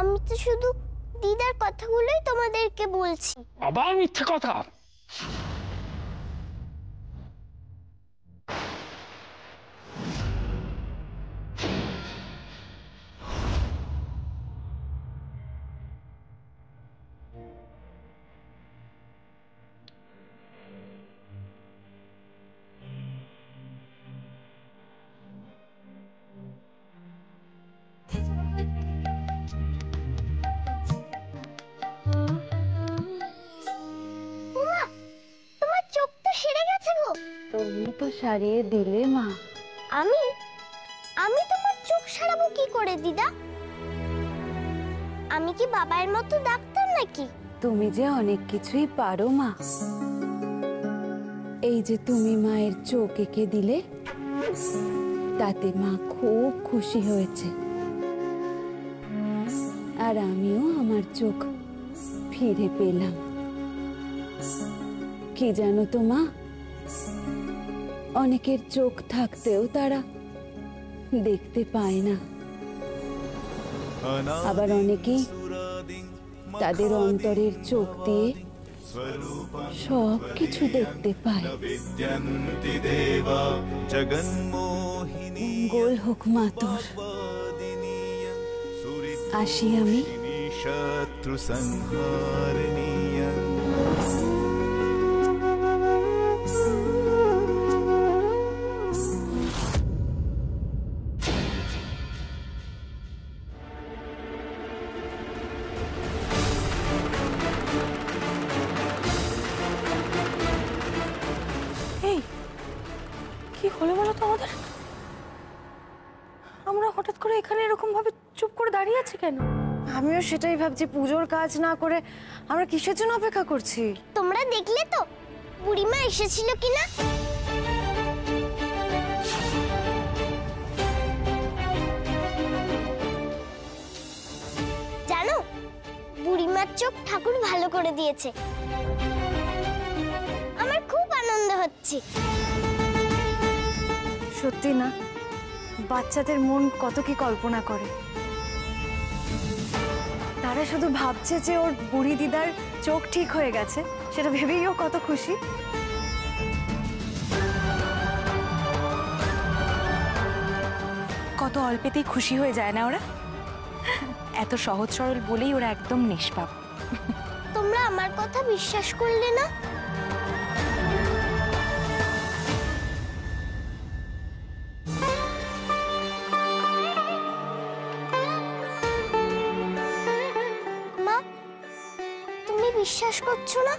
আমি তো শুধু দিদার কথাগুলোই তোমাদেরকে বলছি। আবার মিথ্যে কথা। তোমার চোখ তো সেরে গেছে গো। তুমি তো সারিয়ে দিলে মা। আমি আমি তোমার চোখ সারাবো কি করে দিদা? আমি কি বাবার মতো ডাক্তার নাকি? তুমি যে অনেক কিছুই পারো মা। এই যে তুমি মায়ের চোখ এঁকে দিলে, তাতে মা খুব খুশি হয়েছে। আর আমিও আমার চোখ ফিরে পেলাম। কি জানো তো মা, অনেকের চোখ থাকতেও তারা দেখতে পায় না। আবার অনেকেই তাদের অন্তরের চোখ দিয়ে সব কিছু দেখতে পায়। মঙ্গল হোক মা তোর। আসি আমি। শত্রু সংহারণীয়। কি হলো বলো তো আমাদের? আমরা হঠাৎ করে এখানে এরকম ভাবে চুপ করে দাঁড়িয়ে আছি কেন? আমিও সেটাই ভাবছি, পুজোর কাজ না করে আমরা কিসের জন্য অপেক্ষা করছি? তোমরা দেখলে তো বুড়িমা এসেছিল কিনা? জানো, বুড়িমার চোখ ঠাকুর ভালো করে দিয়েছে। আমার খুব আনন্দ হচ্ছে। সত্যি না, বাচ্চাদের মন কত কি কল্পনা করে। তারা শুধু ভাবছে যে ওর বুড়ি দিদার চোখ ঠিক হয়ে গেছে, সেটা ভেবেই ও কত খুশি। কত অল্পেতেই খুশি হয়ে যায় না ওরা? এত সহজ সরল বলেই ওরা একদম নিষ্পাপ। তোমরা আমার কথা বিশ্বাস করলে না? মা, তুমি বিশ্বাস করছো না?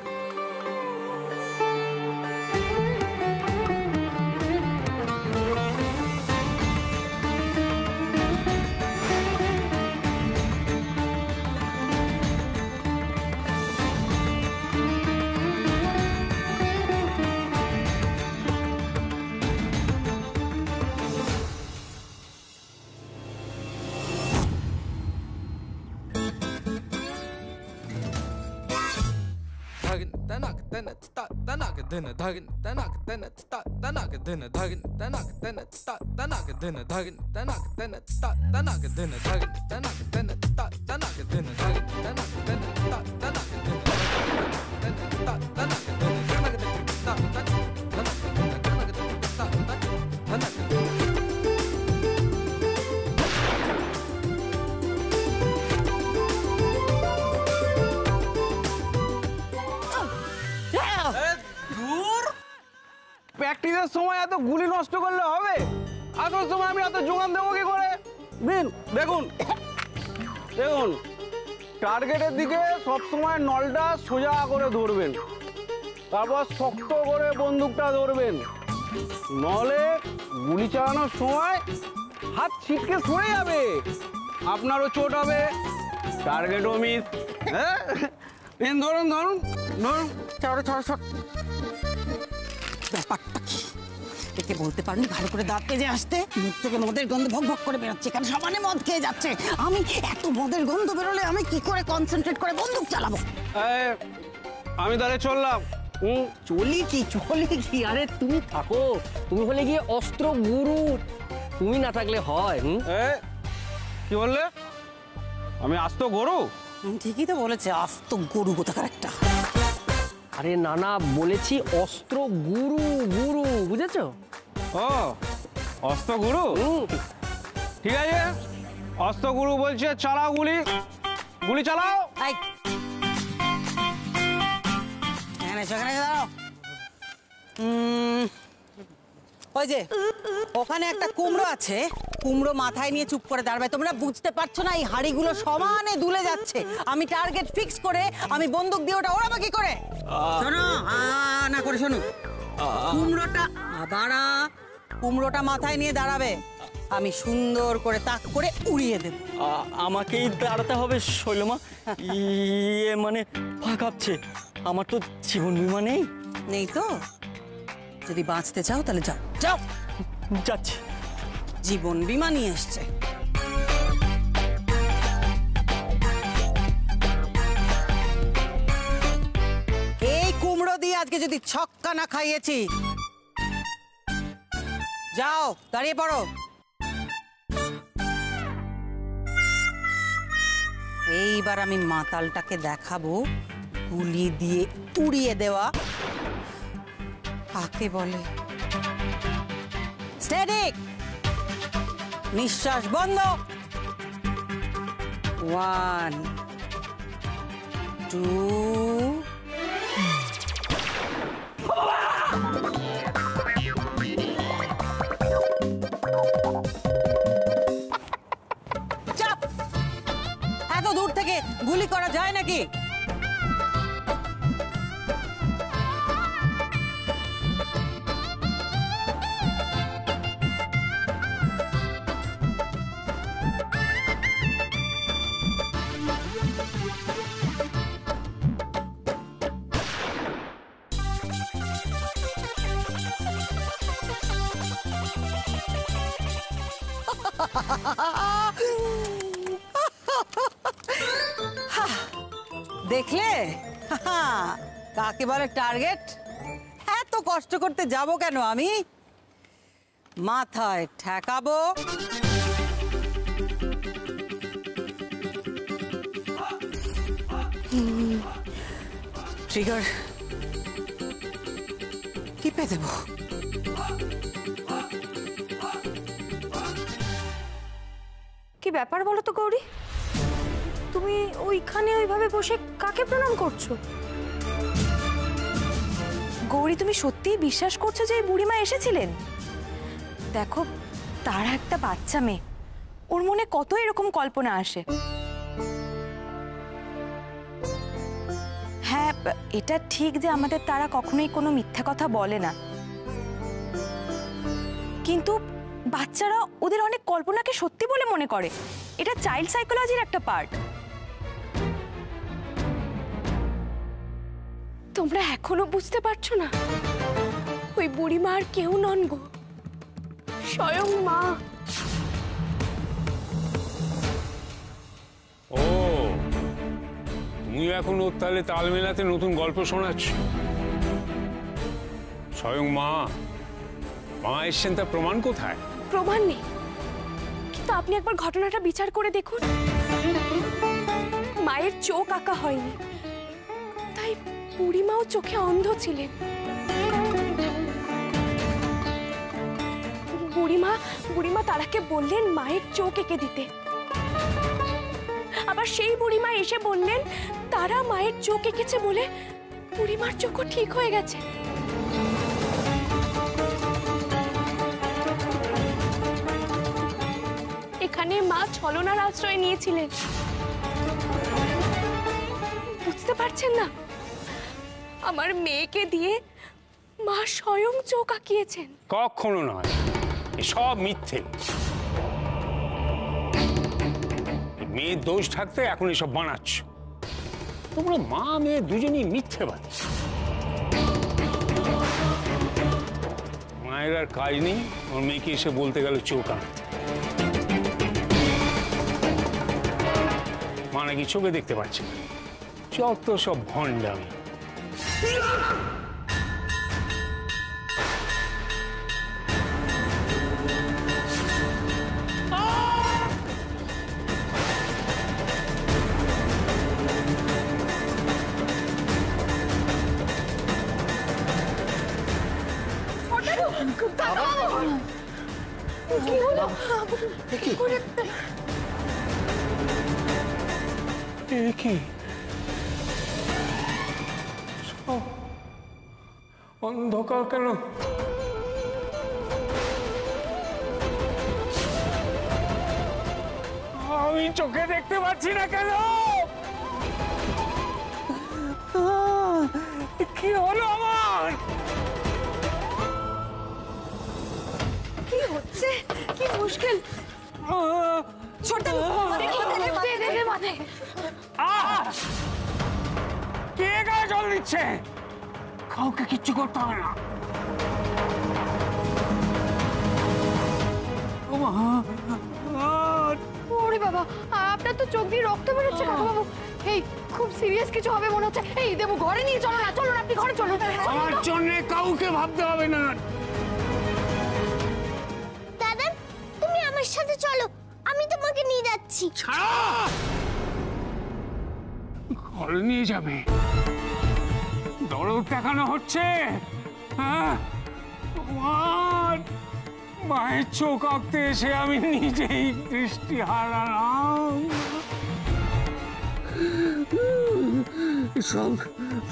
প্র্যাকটিসের সময় এত গুলি নষ্ট করলে হবে? আসল সময় আমি এত যোগান দেবো কি করে? দেখুন দেখুন, টার্গেটের দিকে সবসময় নলটা সোজা করে ধরবেন, তারপর শক্ত করে বন্দুকটা ধরবেন, নলে গুলি চালানোর সময় হাত ছিটকে সরে যাবে, আপনারও চোট হবে, টার্গেটও মিস। হ্যাঁ, ধরুন ধরুন ধরুন, ছাড়ো ছাড়ো ছাড়ো। ব্যাপারটা কি একে বলতে পারনি ভালো করে দাঁত পেজে আসতে? মুখ থেকে মদের গন্ধ ভক ভক করে বেরোচ্ছে, কারণ সমানে মদ খেয়ে যাচ্ছে। আমি এত মদের গন্ধ বেরোলে আমি কি করে কনসেন্ট্রেট করে বন্দুক চালাবো? আমি তাহলে চললাম। চলি কি? আরে তুমি থাকো, তুমি হলে গিয়ে অস্ত্র গুরু, তুমি না থাকলে হয়? কি বললে? আমি আস্ত গরু? ঠিকই তো বলেছে, আস্ত গরু কোথাকার একটা। আরে নানা বলেছি অস্ত্র গুরু গুরু, বুঝেছো? ও অস্ত্র গুরু, ঠিক আছে অস্ত্র গুরু বলছে চালাও গুলি, গুলি চালাও। এই এখানে সেখানে দাঁড়াও। ওই যে ওখানে একটা কুমড়ো আছে, কুমড়ো মাথায় নিয়ে চুপ করে দাঁড়াবে। তোমরা বুঝতে পারছো না এই হাড়িগুলো সমানে দুলে যাচ্ছে, আমি টার্গেট ফিক্স করে আমি বন্দুক দিয়ে ওটা ওড়াবো কি করে? শোনো না করে শোনো, কুমড়োটা আবার কুমড়োটা মাথায় নিয়ে দাঁড়াবে, আমি সুন্দর করে তাক করে উড়িয়ে দেব। আমাকেই দাঁড়াতে হবে শৈলমা? ইয়ে মানে পা কাঁপছে, আমার তো জীবন বিমা নেই। নেই তো? যদি বাঁচতে চাও তাহলে যাও যাও। যাচ্ছি। জীবন বিমা নিয়ে এসছে। এই কুমড়ো দিয়ে আজকে যদি ছক্কা না খাইয়েছি, যাও দাঁড়িয়ে পড়ো। এইবার আমি মাতালটাকে দেখাবো গুলি দিয়ে উড়িয়ে দেওয়া কাকে বলে। স্টেডি, নিঃশ্বাস বন্ধ। 1 2 চাপ। এত দূর থেকে গুলি করা যায় নাকি? দেখলে কাকে বলে টার্গেট? এত কষ্ট করতে যাব কেন আমি? মাথায় ঠেকাবো, ট্রিগার টিপে দেব। কি ব্যাপার বলো তো গৌরী, তুমি ওইখানে ওইভাবে বসে কাকে প্রণাম করছো? গৌরী তুমি সত্যিই বিশ্বাস করছো যে এই বুড়িমা এসেছিলেন? দেখো তারা একটা বাচ্চা মেয়ে, ওর মনে কত এরকম কল্পনা আসে। হ্যাঁ এটা ঠিক যে আমাদের তারা কখনোই কোনো মিথ্যা কথা বলে না, কিন্তু বাচ্চারা ওদের অনেক কল্পনাকে সত্যি বলে মনে করে। এটা চাইল্ড সাইকোলজির একটা পার্ট। তোমরা এখনো বুঝতে পারছো না? ওই বুড়িমা আর কেউ নন গো, স্বয়ং মা। ও তুমি এখন ওর তাহলে তাল মেলাতে নতুন গল্প শোনাচ্ছ? স্বয়ং মা, মা এসছেন তার প্রমাণ কোথায়? প্রমাণ নেই, কিন্তু আপনি একবার ঘটনাটা বিচার করে দেখুন। মায়ের চোখ আঁকা হয়নি, তাই বুড়িমাও চোখে অন্ধ ছিলেন। বুড়িমা তারাকে বললেন মায়ের চোখ এঁকে দিতে, আবার সেই বুড়িমা এসে বললেন তারা মায়ের চোখ এঁকেছে বলে বুড়িমার চোখও ঠিক হয়ে গেছে। এখানে মা ছলনার আশ্রয় নিয়েছিলেন, বুঝতে পারছেন না? আমার মেয়েকে দিয়ে মা স্বয়ং চোখ আঁকিয়েছেন। কখনো নয়, সব মিথ্যে। মেয়ের দোষ থাকতে এখন এসব বানাচ্ছ। তোমরা মা মেয়ে দুজনই মিথ্যেবাদী। মায়ের আর কাজ নেই ওর মেয়েকে এসে বলতে গেল চোখ আঁকতে। মা নাকি চোখে দেখতে পাচ্ছে না। যত সব ভণ্ডামি। কি অন্ধকার কেন? আমি চোখে দেখতে পাচ্ছি না কেন? কি হলো আমার? কি হচ্ছে? কি মুশকিল! কে গায়ে জল দিচ্ছে? কাউকে কিচ্ছু করতে হবে না। ওরে বাবা, আপনার তো চোখ দিয়ে রক্ত বেরোচ্ছে কাকাবাবু। এই খুব সিরিয়াস কিছু হবে মনে হচ্ছে। এই দেবু, ঘরে নিয়ে চলো না। চলুন, আপনি ঘরে চলুন। আমার জন্য কাউকে ভাবতে হবে না। দাদা, তুমি আমার সাথে চলো, আমি তোমাকে নিয়ে যাচ্ছি। ঘরে নিয়ে যাবে? দরদ দেখানো হচ্ছে? হ্যাঁ, আমার মায়ের চোখ আঁকতে এসে আমি নিজেই দৃষ্টি হারালাম। সব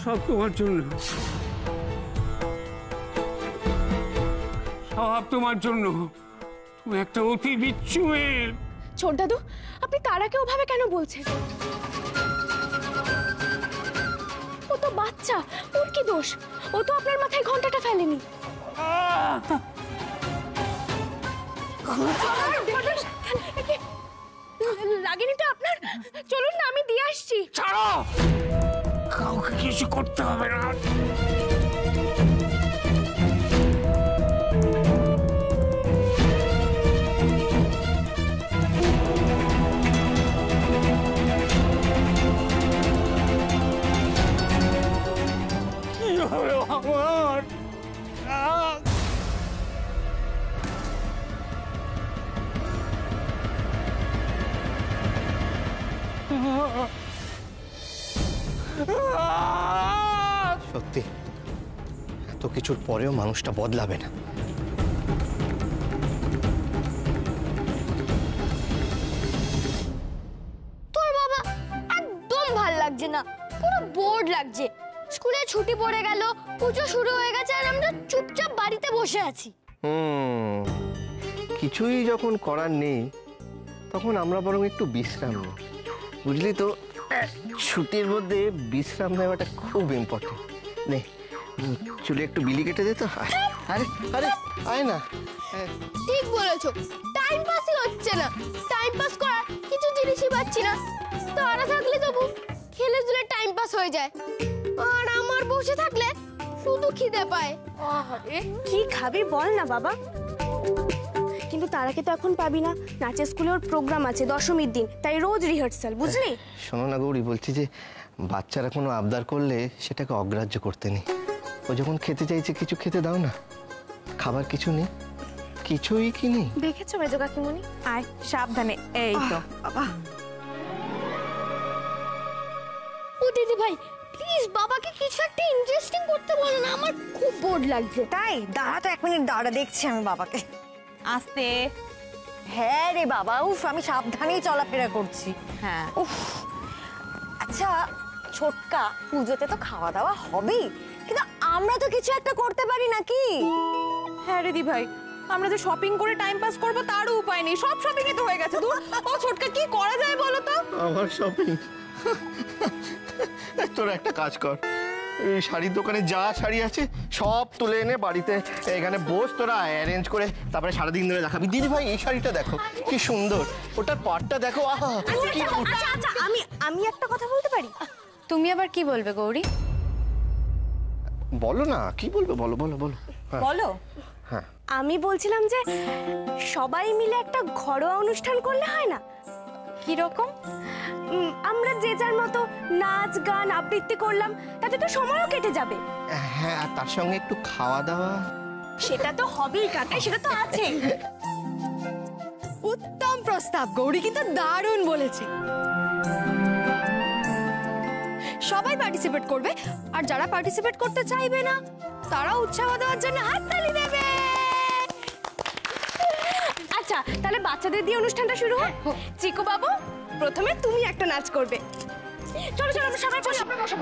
সব তোমার জন্য, সব তোমার জন্য। তুমি একটা অতি বিচ্ছু মেয়ে। ছোট দাদু, আপনি তারাকে ওভাবে কেন বলছেন? ও তো বাচ্চা, ওর কি দোষ? ও তো আপনার মাথায় ঘন্টাটা ফেলেনি। লাগেনি তো আপনার? চলুন না, আমি দিয়ে আসছি। ছাড়ো, কাউকে কিছু করতে হবে না। কি হলো আমার? সত্যি এত কিছুর পরেও মানুষটা বদলাবে না। তোর বাবা একদম ভাল লাগছে না, পুরো বোর্ড লাগছে। স্কুলে ছুটি পড়ে গেল, পুজো শুরু হয়ে গেছে, আর আমরা চুপচাপ বাড়িতে বসে আছি। কিছুই যখন করার নেই তখন আমরা বরং একটু বিশ্রাম নিই, বুঝলি তো? ছুটির মধ্যে বিশ্রাম নেওয়াটা খুব ইম্পর্টেন্ট। নে, চুলে একটু বিলি কেটে দে তো। আরে আরে আয় না। ঠিক বলেছো, টাইম পাসই হচ্ছে না। টাইম পাস করার কিছু জিনিসই পাচ্ছি না। তারা থাকলে তবু খেলে ধুলে টাইম পাস হয়ে যায়, আর আমার বসে থাকলে শুধু খিদে পায়। আরে কি খাবি বল না বাবা। কিন্তু তারাকে তো এখন পাবি না, নাচের স্কুলে ওর প্রোগ্রাম আছে দশমীর দিন, তাই রোজ রিহার্সাল, বুঝলি? শোনো না গৌরী, বলছি যে বাচ্চারা কোনো আবদার করলে সেটাকে অগ্রাহ্য করতে নেই। ও যখন খেতে চাইছে কিছু খেতে দাও না। খাবার কিছু নেই, কিছুই কি নেই। দেখেছো মেজো কাকিমণি? আয় সাবধানে। এই তো বাবা। ও দিদি ভাই, প্লিজ বাবাকে কিছু একটা ইন্টারেস্টিং করতে বলো না, আমার খুব বোর্ড লাগছে। তাই দাঁড়া তো, 1 মিনিট দাঁড়া, দেখছি আমি বাবাকে। আস্তে। হ্যাঁ রে বাবা, উফ, আমি সাবধানেই চলাফেরা করছি। হ্যাঁ। উফ, আচ্ছা ছোটকা, পুজোতে তো খাওয়া দাওয়া হবেই, কিন্তু আমরা তো কিছু একটা করতে পারি নাকি? হ্যাঁ রে দি ভাই, আমরা যে শপিং করে টাইম পাস করব তারও উপায় নেই। সব শপিং এ তো হয়ে গেছে। দূর, ও ছোটকা, কি করা যায় বলো তো? আমার শপিং? তোরা একটা কাজ কর, এই শাড়ির দোকানে যা শাড়ি আছে সব তুলে এনে বাড়িতে এখানে বস, তোরা অ্যারেঞ্জ করে তারপরে সারাদিন ধরে দেখাবি। দিদি ভাই, এই শাড়িটা দেখো কি সুন্দর, ওটার পাটটা দেখো, আহা কি। আচ্ছা, আমি একটা কথা বলতে পারি? তুমি আবার কি বলবে গৌরী? বলো না, কি বলবে, বলো বলো বলো। হ্যাঁ, বলো। হ্যাঁ, আমি বলছিলাম যে সবাই মিলে একটা ঘরোয়া অনুষ্ঠান করলে হয় না? কি রকম? আমরা যে যার মতো নাচ গান আবৃত্তি করলাম, তাতে তো সময়ও কেটে যাবে। হ্যাঁ, আর তার সঙ্গে একটু খাওয়া দাওয়া। সেটা তো হবেই কাকা, সেটা তো আছে। উত্তম প্রস্তাব, গৌরী কিন্তু দারুণ বলেছে। সবাই পার্টিসিপেট করবে, আর যারা পার্টিসিপেট করতে চাইবে না তারা উৎসাহ দেওয়ার জন্য হাততালি দেবে। তাহলে বাচ্চাদের দিয়ে অনুষ্ঠানটা শুরু হোক। চিকু বাবু, প্রথমে তুমি একটা নাচ করবে। চলো চলো, আমরা সবাই বসে বসে।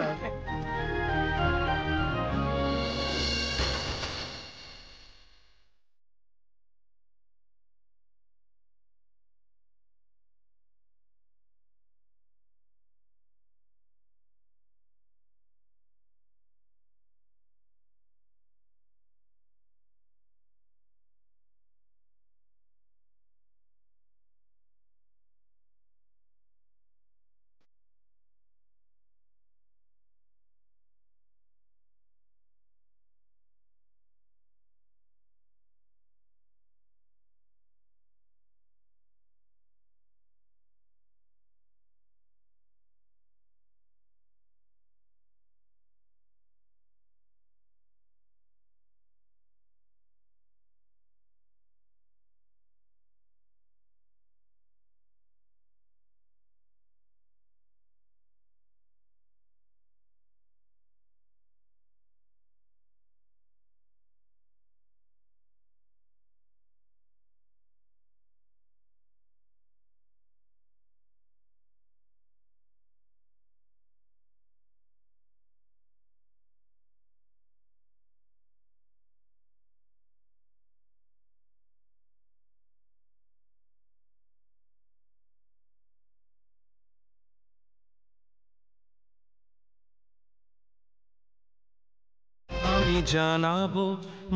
আমি জানাবো,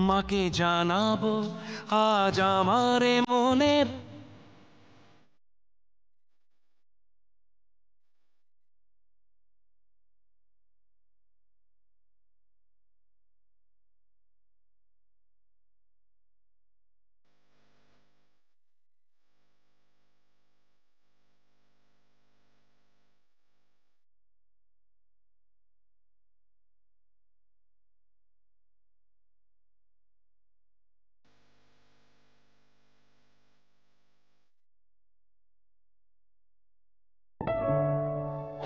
মাকে জানাবো, আজ আমারে মনে।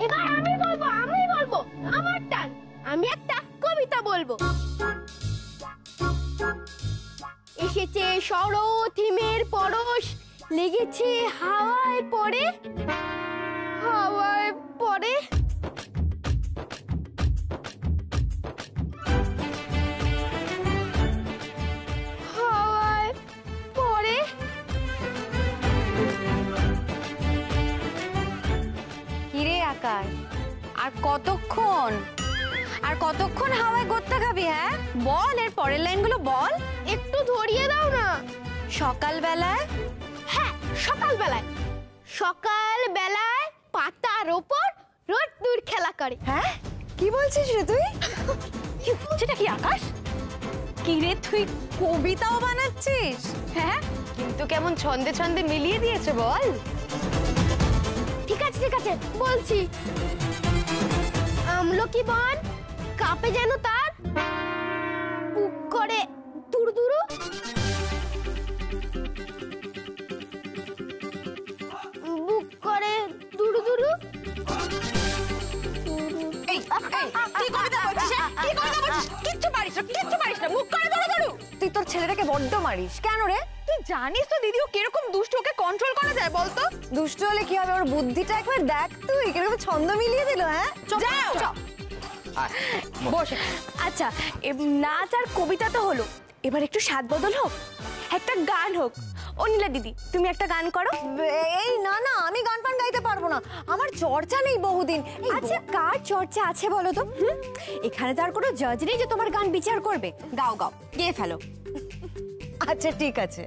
এবার আমি বলবো, আমার টান। আমি একটা কবিতা বলবো। এসেছে শরৎ হিমের পরশ, লেগেছে হাওয়ায় পড়ে, হাওয়ায় পড়ে। হাওয়ায় পড়ে। কিরে আকাশ, আর কতক্ষণ হাওয়ায় গোত্তা খাবি? হ্যাঁ বল, এর পরের লাইনগুলো বল। একটু ধরিয়ে দাও না। সকালবেলায়, হ্যাঁ সকালবেলায়, সকালবেলায় পাতার ওপর রোদ্দুর খেলা করে। হ্যাঁ কি বলছিস রে তুই? সেটা কি আকাশ? কি রে তুই কবিতাও বানাচ্ছিস? হ্যাঁ কিন্তু কেমন ছন্দে ছন্দে মিলিয়ে দিয়েছে বল। ঠিক আছে বলছি। আমলকি বন কাঁপে যেন তার বুক করে দুরদুরু, বুক করে দুরদুরু। এই কি কবিতা বলছিস? কি কবিতা বলছিস? কিচ্ছু পারিস না, মুখ করে ধরো। তুই তোর ছেলেটাকে বড্ড মারিস কেন রে? তুই জানিস তো দিদি ও কিরকম দুষ্ট, ওকে কন্ট্রোল করা যায় বলতো? দুষ্ট হলে কি হবে? ওর বুদ্ধিটা একবার দেখ তুই, কিরকম ছন্দ মিলিয়ে দিল। হ্যাঁ যাও বসে। আচ্ছা, নাচ আর কবিতা তো হলো, এবার একটু স্বাদ বদল হোক, একটা গান হোক। অনিলা দিদি, তুমি একটা গান করো। এই না আমি গান ফান গাইতে পারবো না, আমার চর্চা নেই বহুদিন। আচ্ছা, কার চর্চা আছে বলো তো? এখানে তো আর কোনো জাজ নেই যে তোমার গান বিচার করবে। গাও গেয়ে ফেলো। আচ্ছা ঠিক আছে।